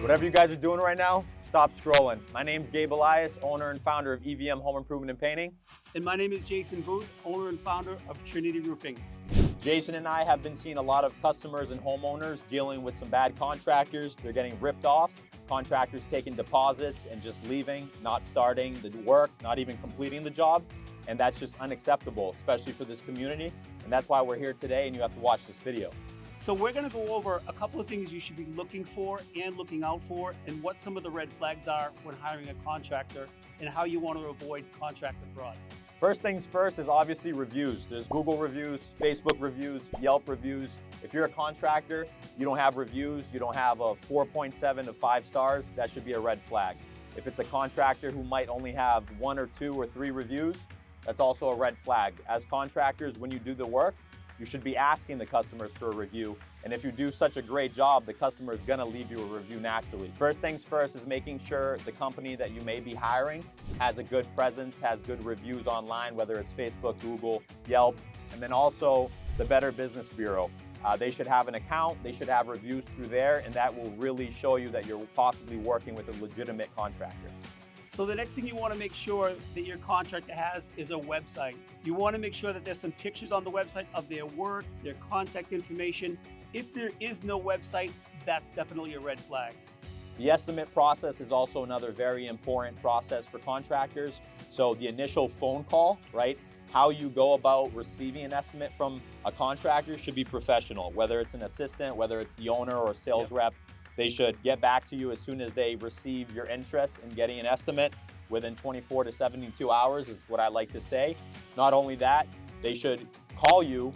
Whatever you guys are doing right now, stop scrolling. My name's Gabe Elias, owner and founder of EVM Home Improvement and Painting. And my name is Jason Booth, owner and founder of Trinity Roofing. Jason and I have been seeing a lot of customers and homeowners dealing with some bad contractors. They're getting ripped off. Contractors taking deposits and just leaving, not starting the work, not even completing the job. And that's just unacceptable, especially for this community. And that's why we're here today and you have to watch this video. So we're going to go over a couple of things you should be looking for and looking out for, and what some of the red flags are when hiring a contractor, and how you want to avoid contractor fraud. First things first is obviously reviews. There's Google reviews, Facebook reviews, Yelp reviews. If you're a contractor, you don't have reviews, you don't have a 4.7 to 5 stars, that should be a red flag. If it's a contractor who might only have 1 or 2 or 3 reviews, that's also a red flag. As contractors, when you do the work, you should be asking the customers for a review. And if you do such a great job, the customer is gonna leave you a review naturally. First things first is making sure the company that you may be hiring has a good presence, has good reviews online, whether it's Facebook, Google, Yelp, and then also the Better Business Bureau. They should have an account, they should have reviews through there, and that will really show you that you're possibly working with a legitimate contractor. So the next thing you want to make sure that your contractor has is a website. You want to make sure that there's some pictures on the website of their work, their contact information. If there is no website, that's definitely a red flag. The estimate process is also another very important process for contractors. So the initial phone call, right? How you go about receiving an estimate from a contractor should be professional, whether it's an assistant, whether it's the owner or sales rep. They should get back to you as soon as they receive your interest in getting an estimate. Within 24 to 72 hours is what I like to say. Not only that, they should call you,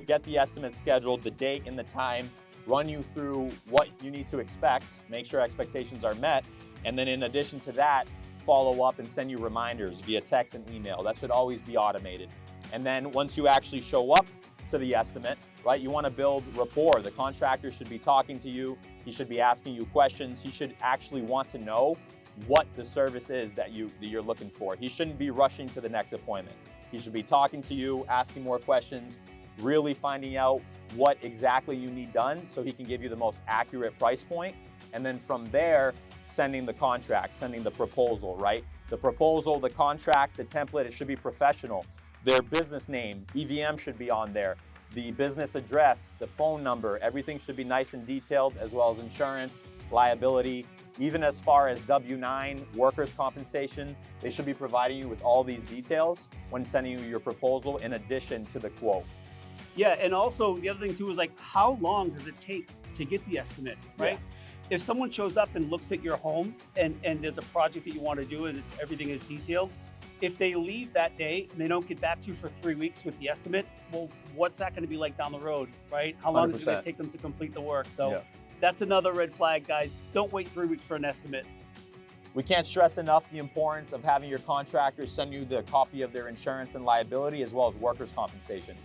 get the estimate scheduled, the date and the time, run you through what you need to expect, make sure expectations are met, and then in addition to that, follow up and send you reminders via text and email. That should always be automated. And then once you actually show up to the estimate, right, you want to build rapport. The contractor should be talking to you. He should be asking you questions. He should actually want to know what the service is that you're looking for. He shouldn't be rushing to the next appointment. He should be talking to you, asking more questions, really finding out what exactly you need done so he can give you the most accurate price point. And then from there, sending the contract, sending the proposal, right? The proposal, the contract, the template, it should be professional. Their business name, EVM should be on there. The business address, the phone number, everything should be nice and detailed, as well as insurance, liability, even as far as W-9, workers' compensation. They should be providing you with all these details when sending you your proposal in addition to the quote. Yeah, and also the other thing too is like, how long does it take to get the estimate, right? Yeah. If someone shows up and looks at your home and there's a project that you want to do and everything is detailed, if they leave that day and they don't get back to you for 3 weeks with the estimate, well, what's that going to be like down the road, right? How long 100%. Is it going to take them to complete the work? So that's another red flag, guys. Don't wait 3 weeks for an estimate. We can't stress enough the importance of having your contractors send you the copy of their insurance and liability, as well as workers' compensation.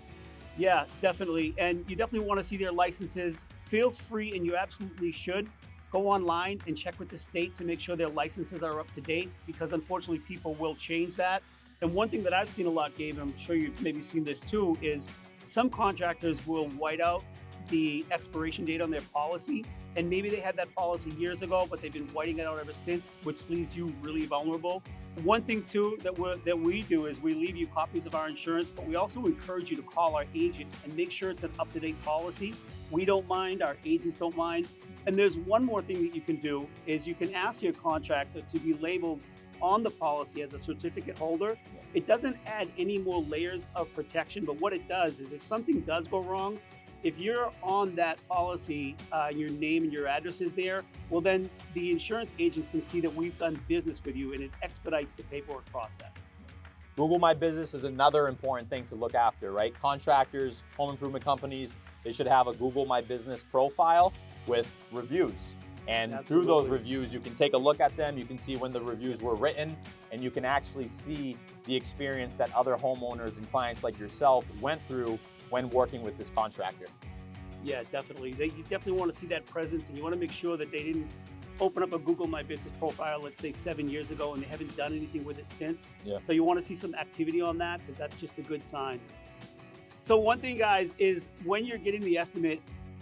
Yeah, definitely. And you definitely want to see their licenses. Feel free, and you absolutely should, go online and check with the state to make sure their licenses are up to date, because unfortunately people will change that. And one thing that I've seen a lot, Gabe, and I'm sure you've maybe seen this too, is some contractors will white out the expiration date on their policy. And maybe they had that policy years ago, but they've been whiting it out ever since, which leaves you really vulnerable. One thing too that we do is we leave you copies of our insurance, but we also encourage you to call our agent and make sure it's an up-to-date policy. We don't mind, our agents don't mind. And there's one more thing that you can do is you can ask your contractor to be labeled on the policy as a certificate holder. It doesn't add any more layers of protection, but what it does is if something does go wrong, if you're on that policy, your name and your address is there, well then the insurance agents can see that we've done business with you and it expedites the paperwork process. Google My Business is another important thing to look after, right? Contractors, home improvement companies, they should have a Google My Business profile with reviews. And through those reviews, you can take a look at them, you can see when the reviews were written, and you can actually see the experience that other homeowners and clients like yourself went through when working with this contractor. Yeah, definitely. You definitely want to see that presence, and you want to make sure that they didn't open up a Google My Business profile, let's say 7 years ago, and they haven't done anything with it since. Yeah. So you want to see some activity on that, because that's just a good sign. So one thing, guys, is when you're getting the estimate,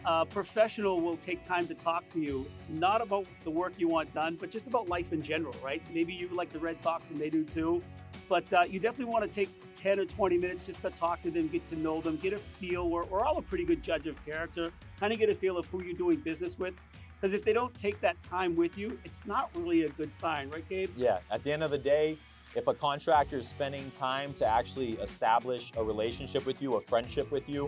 A professional will take time to talk to you, not about the work you want done, but just about life in general, right? Maybe you like the Red Sox and they do too, but you definitely want to take 10 or 20 minutes just to talk to them, get to know them, get a feel. We're all a pretty good judge of character, kind of get a feel of who you're doing business with. Because if they don't take that time with you, it's not really a good sign, right, Gabe? Yeah, at the end of the day, if a contractor is spending time to actually establish a relationship with you, a friendship with you,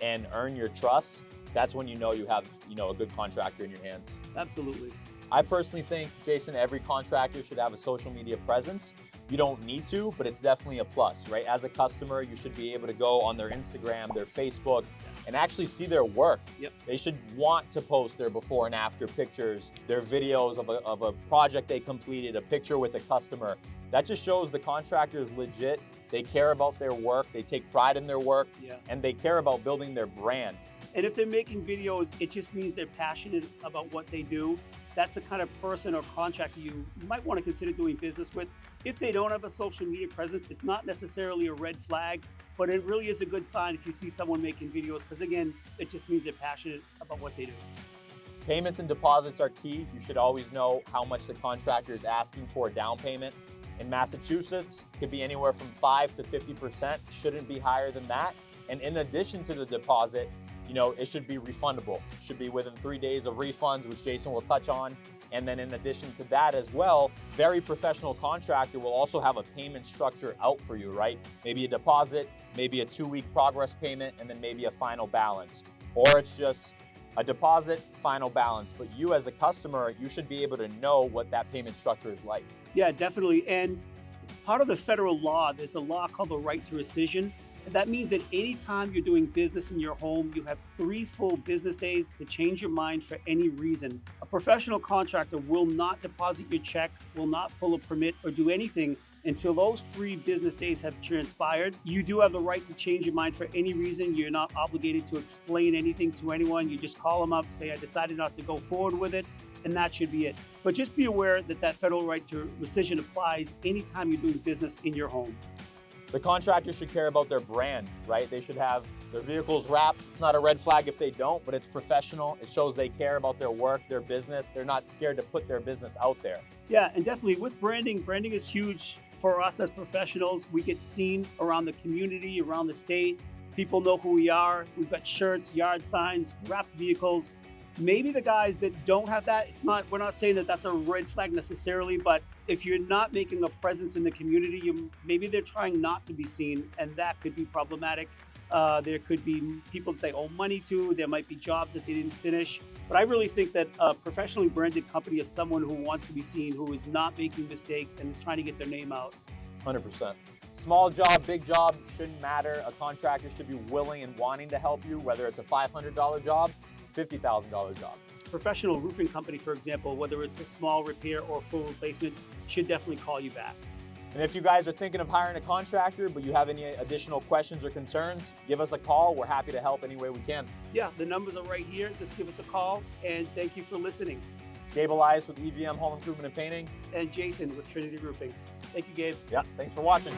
and earn your trust, that's when you know you have, a good contractor in your hands. Absolutely. I personally think, Jason, every contractor should have a social media presence. You don't need to, but it's definitely a plus, right? As a customer, you should be able to go on their Instagram, their Facebook, and actually see their work. Yep. They should want to post their before and after pictures, their videos of a project they completed, a picture with a customer. That just shows the contractor is legit. They care about their work, they take pride in their work, and they care about building their brand. And if they're making videos, it just means they're passionate about what they do. That's the kind of person or contractor you might want to consider doing business with. If they don't have a social media presence, it's not necessarily a red flag, but it really is a good sign if you see someone making videos, because again, it just means they're passionate about what they do. Payments and deposits are key. You should always know how much the contractor is asking for a down payment. In Massachusetts, it could be anywhere from 5 to 50%, shouldn't be higher than that. And in addition to the deposit, it should be refundable. It should be within 3 days of refunds, which Jason will touch on. And then in addition to that as well, very professional contractor will also have a payment structure out for you, right? Maybe a deposit, maybe a 2-week progress payment, and then maybe a final balance. Or it's just a deposit, final balance. But you as a customer, you should be able to know what that payment structure is like. Yeah, definitely. And part of the federal law, there's a law called the right to rescission. That means that anytime you're doing business in your home, you have 3 full business days to change your mind for any reason. A professional contractor will not deposit your check, will not pull a permit, or do anything until those 3 business days have transpired. You do have the right to change your mind for any reason. You're not obligated to explain anything to anyone. You just call them up, say, I decided not to go forward with it, and that should be it. But just be aware that that federal right to rescission applies anytime you're doing business in your home. The contractor should care about their brand, right? They should have their vehicles wrapped. It's not a red flag if they don't, but it's professional. It shows they care about their work, their business. They're not scared to put their business out there. Yeah, and definitely with branding is huge for us as professionals. We get seen around the community, around the state. People know who we are. We've got shirts, yard signs, wrapped vehicles. Maybe the guys that don't have that, we're not saying that that's a red flag necessarily, but if you're not making a presence in the community, maybe they're trying not to be seen, and that could be problematic. There could be people that they owe money to. There might be jobs that they didn't finish. But I really think that a professionally branded company is someone who wants to be seen, who is not making mistakes and is trying to get their name out. 100%. Small job, big job, shouldn't matter. A contractor should be willing and wanting to help you, whether it's a $500 job, $50,000 job. Professional roofing company, for example, whether it's a small repair or full replacement, should definitely call you back. And if you guys are thinking of hiring a contractor, but you have any additional questions or concerns, give us a call. We're happy to help any way we can. Yeah, the numbers are right here. Just give us a call, and thank you for listening. Gabe Elias with EVM Home Improvement and Painting. And Jason with Trinity Roofing. Thank you, Gabe. Yeah, thanks for watching.